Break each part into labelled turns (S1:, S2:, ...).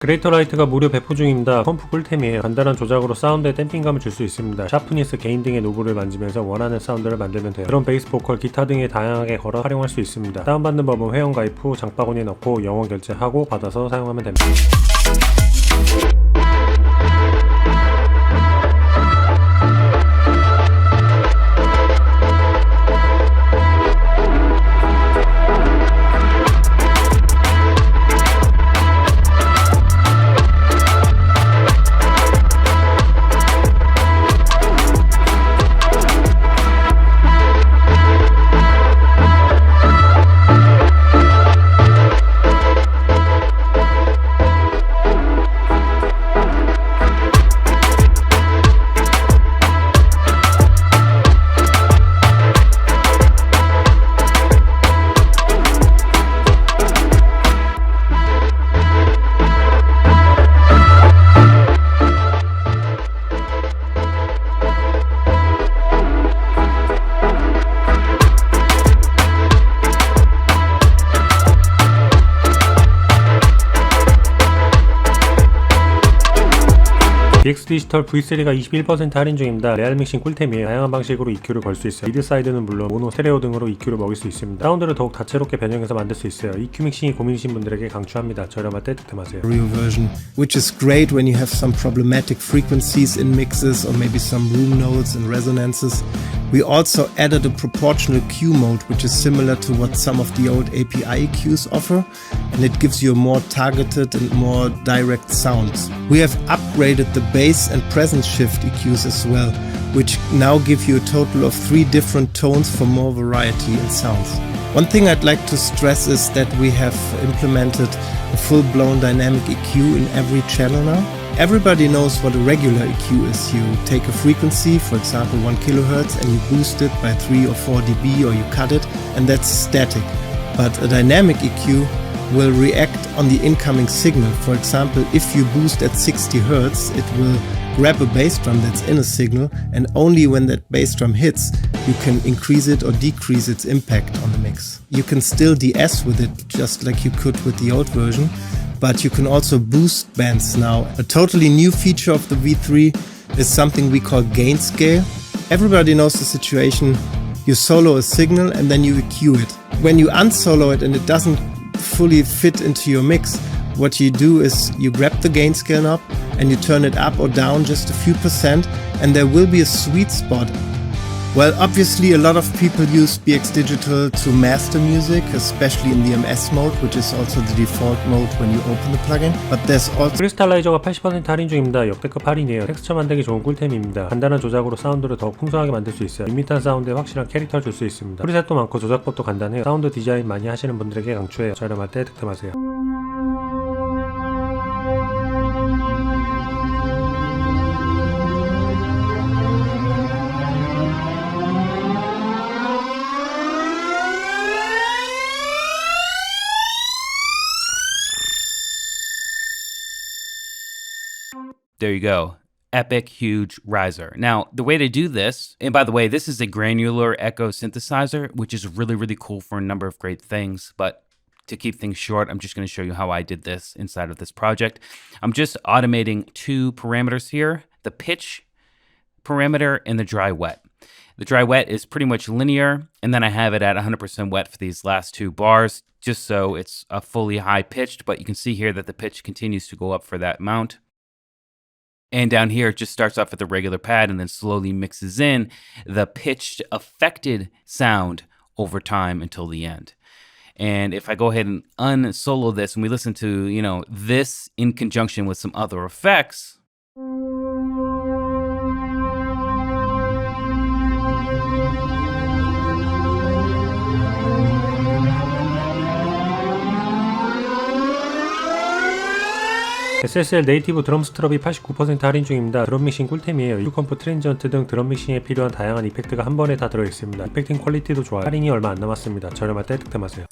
S1: 그레이터 라이트가 무료 배포 중입니다. 펌프 꿀템이에요. 간단한 조작으로 사운드에 댐핑감을 줄 수 있습니다. 샤프니스, 게인 등의 노브를 만지면서 원하는 사운드를 만들면 돼요. 드럼, 베이스, 보컬, 기타 등에 다양하게 걸어 활용할 수 있습니다. 다운받는 법은 회원 가입 후 장바구니에 넣고 영원 결제하고 받아서 사용하면 됩니다. DX 디지털 V3가 21% 할인 중입니다. 레알 믹싱 꿀템이에요. 다양한 방식으로 EQ를 걸 수 있어요. 미드 사이드는 물론 모노, 스테레오 등으로 EQ를 먹일 수 있습니다. 사운드를 더욱 다채롭게 변형해서 만들 수 있어요. EQ 믹싱이 고민이신 분들에게 강추합니다. 저렴할 때 득템하세요.
S2: Real version, which is great when you have some problematic frequencies in mixes or maybe some room nodes and resonances. We also added a proportional Q mode, which is similar to what some of the old API EQs offer, and it gives you a more targeted and more direct sounds. We have upgraded the bass and presence shift EQs as well, which now give you a total of 3 different tones for more variety in sounds. One thing I'd like to stress is that we have implemented a full-blown dynamic EQ in every channel now. Everybody knows what a regular EQ is. You take a frequency, for example 1 kHz, and you boost it by 3 or 4 dB, or you cut it, and that's static. But a dynamic EQ will react on the incoming signal. For example, if you boost at 60 Hz, it will grab a bass drum that's in a signal, and only when that bass drum hits, you can increase it or decrease its impact on the mix. You can still de-ess with it, just like you could with the old version, but you can also boost bands now. A totally new feature of the V3 is something we call gain scale. Everybody knows the situation. You solo a signal and then you EQ it. When you unsolo it and it doesn't fully fit into your mix, what you do is you grab the gain scale knob and you turn it up or down just a few percent, and there will be a sweet spot. Well, obviously a lot of people use BX Digital to master music, especially in the MS mode, which is also the default mode when you open the plugin. But there's also
S1: 크리스탈라이저가 80% 할인 중입니다. 역대급 할인이에요. 텍스처 만들기 좋은 꿀템입니다. 간단한 조작으로 사운드를 더욱 풍성하게 만들 수 있어요. 밋밋한 사운드에 확실한 캐릭터를 줄 수 있습니다. 프리셋도 많고 조작법도 간단해요. 사운드 디자인 많이 하시는 분들에게 강추해요. 저렴할 때 득템하세요.
S3: There you go. Epic Huge Riser. Now, the way to do this, and by the way, this is a granular echo synthesizer, which is really, really cool for a number of great things. But to keep things short, I'm just going to show you how I did this inside of this project. I'm just automating 2 parameters here, the pitch parameter and the dry wet. The dry wet is pretty much linear, and then I have it at 100% wet for these last 2 bars, just so it's a fully high pitched, but you can see here that the pitch continues to go up for that amount. And down here, it just starts off with the regular pad and then slowly mixes in the pitched affected sound over time until the end. And if I go ahead and unsolo this and we listen to, this in conjunction with some other effects,
S1: SSL 네이티브 드럼스트럽이 89% 할인 중입니다. 드럼 믹싱 꿀템이에요. 유컴프 트랜지언트 등 드럼 믹싱에 필요한 다양한 이펙트가 한 번에 다 들어있습니다. 이펙팅 퀄리티도 좋아요. 할인이 얼마 안 남았습니다. 저렴할 때 득템하세요.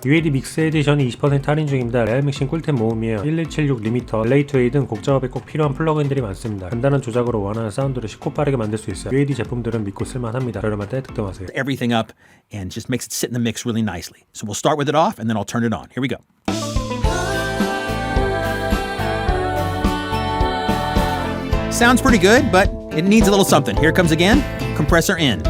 S1: UAD 믹스 에디션이 20% 할인 중입니다. 레알 믹싱 꿀템 모음이에요. 1176 리미터, 딜레이 투 웨이 등 곡 작업에 꼭 필요한 플러그인들이 많습니다. 간단한 조작으로 원하는 사운드를 쉽고 빠르게 만들 수 있어요. UAD 제품들은 믿고 쓸만합니다. 저렴할 때 득템하세요.
S4: Everything up and just makes it sit in the mix really nicely. So we'll start with it off and then I'll turn it on. Here we go. Sounds pretty good, but it needs a little something. Here it comes again. Compressor in.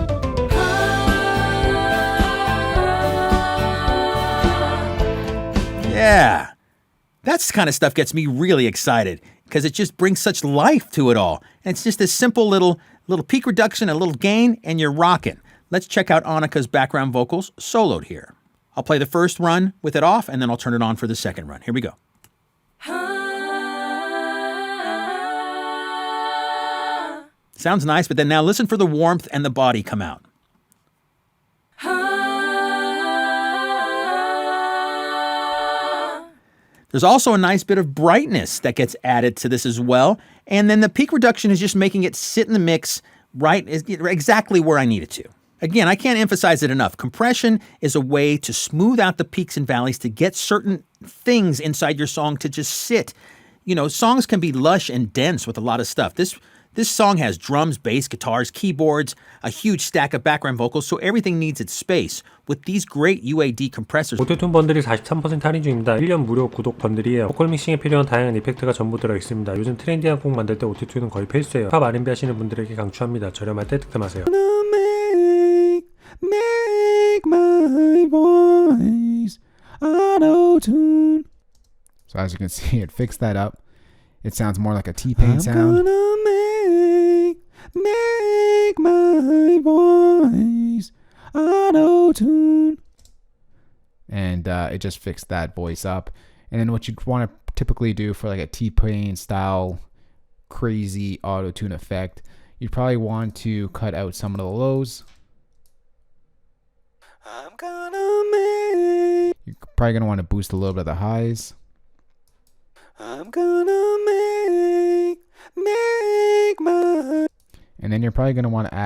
S4: Yeah. That's the kind of stuff gets me really excited because it just brings such life to it all. And it's just a simple little peak reduction, a little gain, and you're rocking. Let's check out Annika's background vocals soloed here. I'll play the first run with it off, and then I'll turn it on for the second run. Here we go. Sounds nice, but then now listen for the warmth and the body come out. There's also a nice bit of brightness that gets added to this as well. And then the peak reduction is just making it sit in the mix right exactly where I need it to. Again, I can't emphasize it enough. Compression is a way to smooth out the peaks and valleys to get certain things inside your song to just sit. You know, songs can be lush and dense with a lot of stuff. This song has drums, bass, guitars, keyboards, a huge stack of background vocals, so everything needs its space. With these great UAD compressors.
S1: 오토튠 번들이 43% 할인 중입니다. 1년 무료 구독 번들이에요. 보컬 믹싱에 필요한 다양한 이펙트가 전부 들어있습니다. 요즘 트렌디한 곡 만들 때 오토튠은 거의 필수예요. 팝 R&B 하시는 분들에게 강추합니다. 저렴할 때 득템하세요.
S5: Make my voice auto-tune. So as you can see, it fixed that up. It sounds more like a T-Pain sound. I'm gonna make my voice auto-tune. And it just fixed that voice up. And then what you'd want to typically do for like a T-Pain style crazy auto-tune effect, you'd probably want to cut out some of the lows. You're probably going to want to boost a little bit of the highs. I'm gonna make my... And then you're probably going to want to add